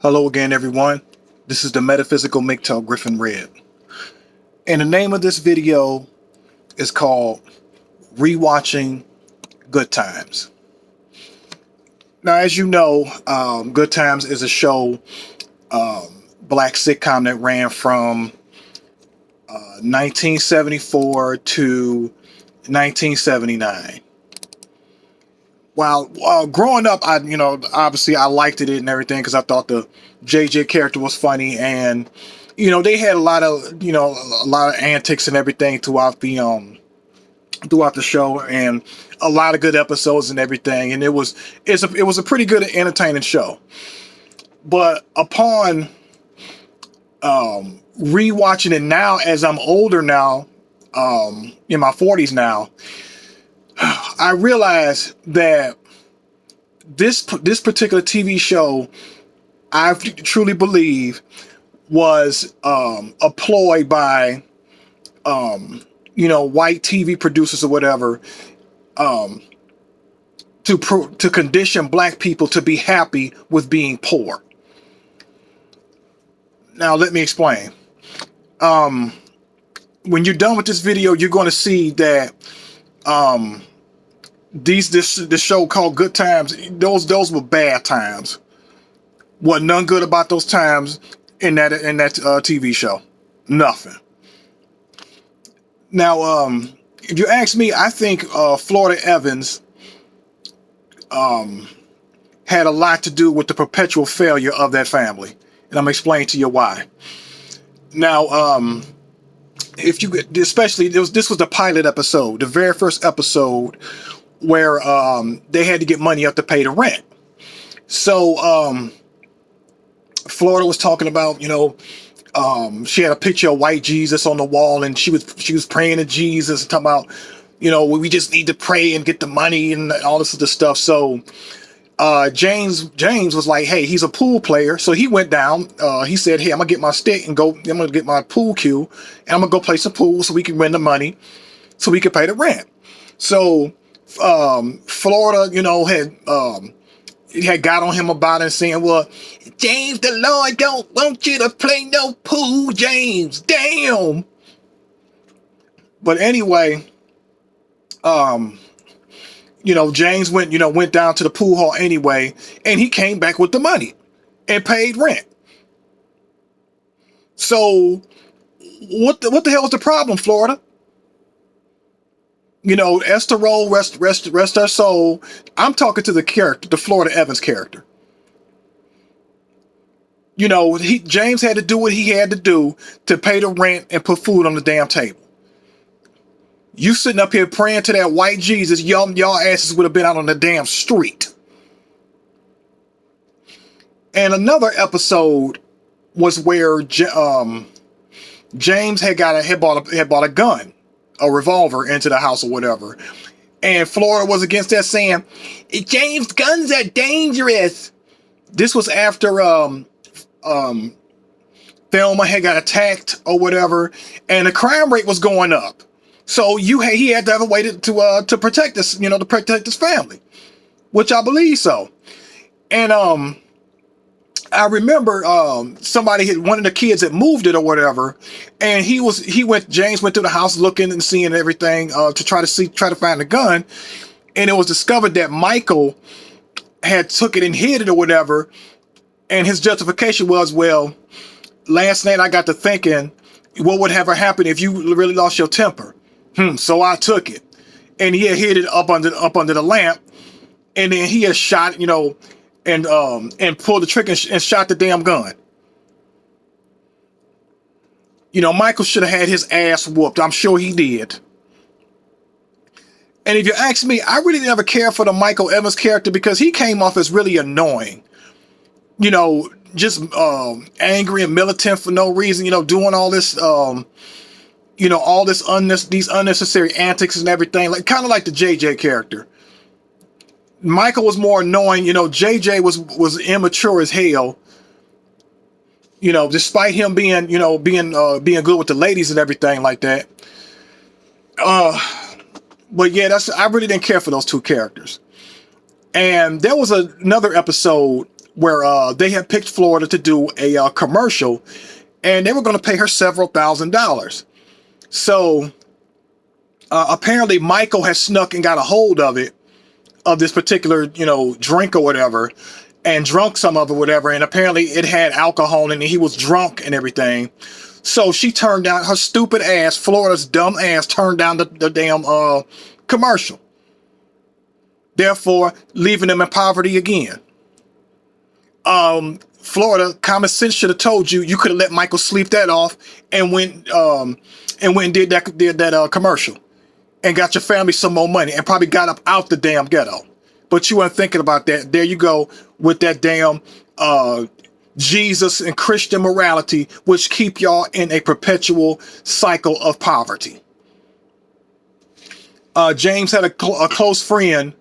Hello again, everyone. This is the Metaphysical MGTOW Griffin Red. And the name of this video is called Rewatching Good Times. Now, as you know, Good Times is a show, black sitcom that ran from 1974 to 1979. While growing up, obviously I liked it and everything because I thought the JJ character was funny, and they had a lot of antics and everything throughout the show, and a lot of good episodes and everything, and it was a pretty good entertaining show. But upon rewatching it now, as I'm older now, in my 40s now, I realized that this particular TV show, I truly believe, was a ploy by white TV producers or whatever, to condition black people to be happy with being poor. Now let me explain. When you're done with this video, you're going to see that this show called Good Times, those were bad times. Wasn't none good about those times in that TV show. Nothing. Now, if you ask me, I think Florida Evans had a lot to do with the perpetual failure of that family, and I'm explaining to you why. Now, this was the pilot episode, the very first episode, where they had to get money up to pay the rent. So Florida was talking about, she had a picture of white Jesus on the wall, and she was praying to Jesus, talking about, we just need to pray and get the money and all this other stuff. So James was like, hey, he's a pool player, so he went down. He said, hey, I'm gonna get my stick and I'm gonna get my pool cue, and I'm gonna go play some pool so we can win the money, so we can pay the rent. So Florida, had got on him about it, saying, well, James, the Lord don't want you to play no pool, James. Damn. But anyway, James went down to the pool hall anyway, and he came back with the money and paid rent. So what the hell was the problem, Florida? Esther Roll, rest her soul. I'm talking to the character, the Florida Evans character. James had to do what he had to do to pay the rent and put food on the damn table. You sitting up here praying to that white Jesus, y'all asses would have been out on the damn street. And another episode was where James had bought a gun, a revolver, into the house or whatever, and Florida was against that, saying, James, guns are dangerous. This was after Thelma had got attacked or whatever, and the crime rate was going up. So he had to have a way to protect this, to protect his family, which I believe so. And I remember one of the kids had moved it or whatever, and James went through the house looking and seeing everything to try to find the gun, and it was discovered that Michael had took it and hid it or whatever, and his justification was, well, last night I got to thinking, what would have happened if you really lost your temper? So I took it, and he had hid it up under the lamp, and then he had shot, and pulled the trigger and shot the damn gun. Michael should have had his ass whooped. I'm sure he did. And if you ask me, I really never cared for the Michael Evans character because he came off as really annoying. Just angry and militant for no reason. Doing all this, these unnecessary antics and everything, kind of like the JJ character. Michael was more annoying. JJ was immature as hell. Despite him being good with the ladies and everything like that. But yeah, I really didn't care for those two characters. And there was another episode where they had picked Florida to do a commercial, and they were going to pay her several $1,000s. So apparently Michael had snuck and got a hold of it, of this particular, drink or whatever, and drunk some of it, whatever. And apparently it had alcohol in it. He was drunk and everything. So she turned down, her stupid ass, Florida's dumb ass, turned down the damn commercial. Therefore, leaving them in poverty again. Florida, common sense should have told you could have let Michael sleep that off and went and did that commercial and got your family some more money and probably got up out the damn ghetto. But you weren't thinking about that. There you go with that damn Jesus and Christian morality, which keep y'all in a perpetual cycle of poverty. James had a close friend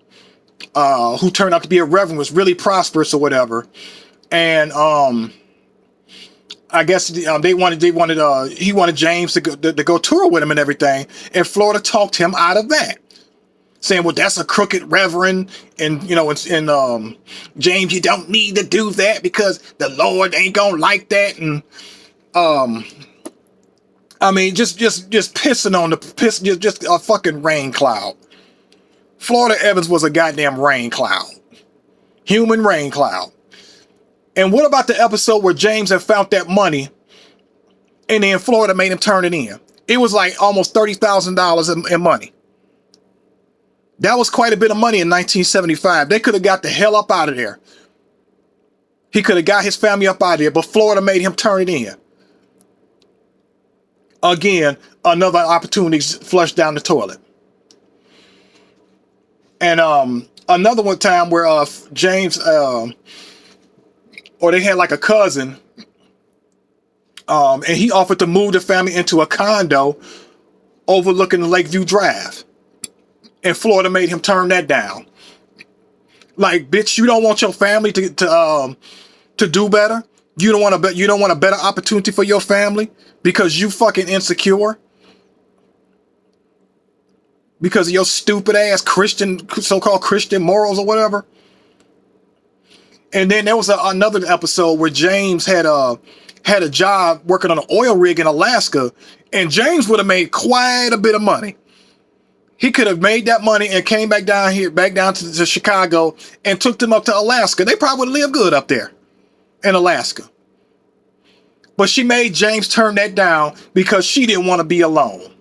who turned out to be a reverend, was really prosperous or whatever, and I guess he wanted James to go tour with him and everything, and Florida talked him out of that, saying, well, that's a crooked reverend, and James, you don't need to do that because the Lord ain't gonna like that. And I mean, just pissing on just a fucking rain cloud. Florida Evans was a goddamn rain cloud, human rain cloud. And what about the episode where James had found that money and then Florida made him turn it in? It was like almost $30,000 in money. That was quite a bit of money in 1975. They could have got the hell up out of there. He could have got his family up out of there, but Florida made him turn it in. Again, another opportunity flushed down the toilet. And another one time where James, or they had like a cousin, and he offered to move the family into a condo overlooking the Lakeview Drive. And Florida made him turn that down. Like, bitch, you don't want your family to do better? You don't want a better opportunity for your family because you fucking insecure? Because of your stupid ass so-called Christian morals or whatever? And then there was another episode where James had a job working on an oil rig in Alaska, and James would have made quite a bit of money. He could have made that money and came back down to Chicago and took them up to Alaska. They probably would live good up there in Alaska. But she made James turn that down because she didn't want to be alone.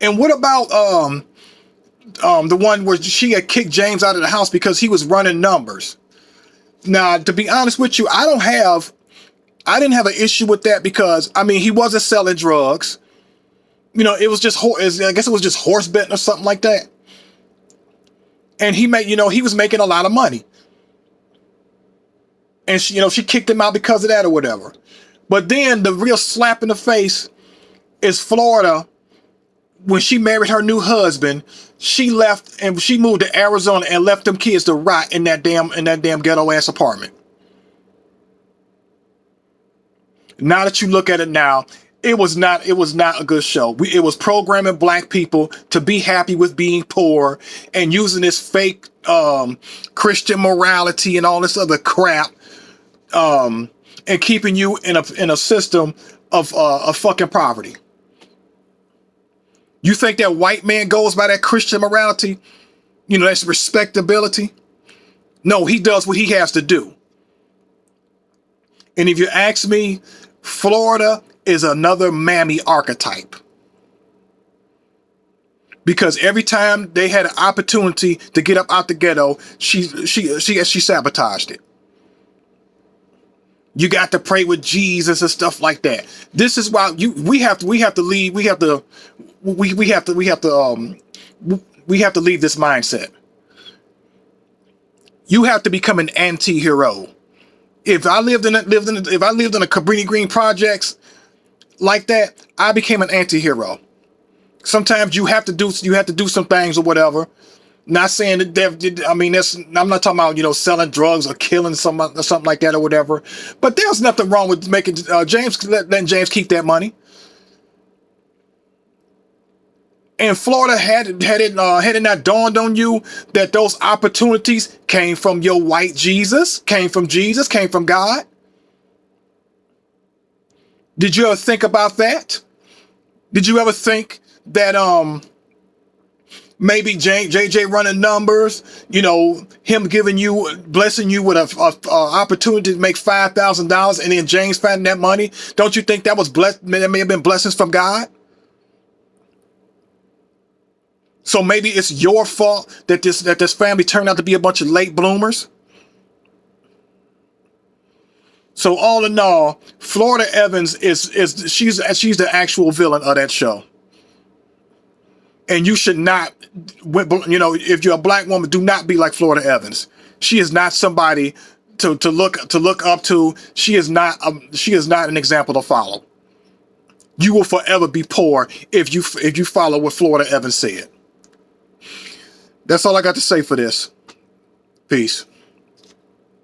And what about the one where she had kicked James out of the house because he was running numbers? Now, to be honest with you, I didn't have an issue with that because, I mean, he wasn't selling drugs. It was just, I guess it was just horse betting or something like that. And he was making a lot of money. And she kicked him out because of that or whatever. But then the real slap in the face is Florida. When she married her new husband, she left and she moved to Arizona and left them kids to rot in that damn ghetto ass apartment. Now that you look at it now, it was not a good show. It was programming black people to be happy with being poor and using this fake Christian morality and all this other crap, and keeping you in a system of fucking poverty. You think that white man goes by that Christian morality? That's respectability? No, he does what he has to do. And if you ask me, Florida is another mammy archetype. Because every time they had an opportunity to get up out the ghetto, she sabotaged it. You got to pray with Jesus and stuff like that. This is why we have to leave this mindset. You have to become an anti-hero. If I lived in a Cabrini Green projects like that, I became an anti-hero. Sometimes you have to do some things or whatever. Not saying that, I mean, I'm not talking about, selling drugs or killing something like that or whatever. But there's nothing wrong with making letting James keep that money. And Florida had it not dawned on you that those opportunities came from your white Jesus, came from Jesus, came from God? Did you ever think about that? Did you ever think that maybe JJ running numbers, him giving you, blessing you with a opportunity to make $5,000, and then James finding that money? Don't you think that was blessed? That may have been blessings from God. So maybe it's your fault that this family turned out to be a bunch of late bloomers. So all in all, Florida Evans she's the actual villain of that show. And you should not, if you're a black woman, do not be like Florida Evans. She is not somebody to look up to. She is not an example to follow. You will forever be poor if you follow what Florida Evans said. That's all I got to say for this. Peace.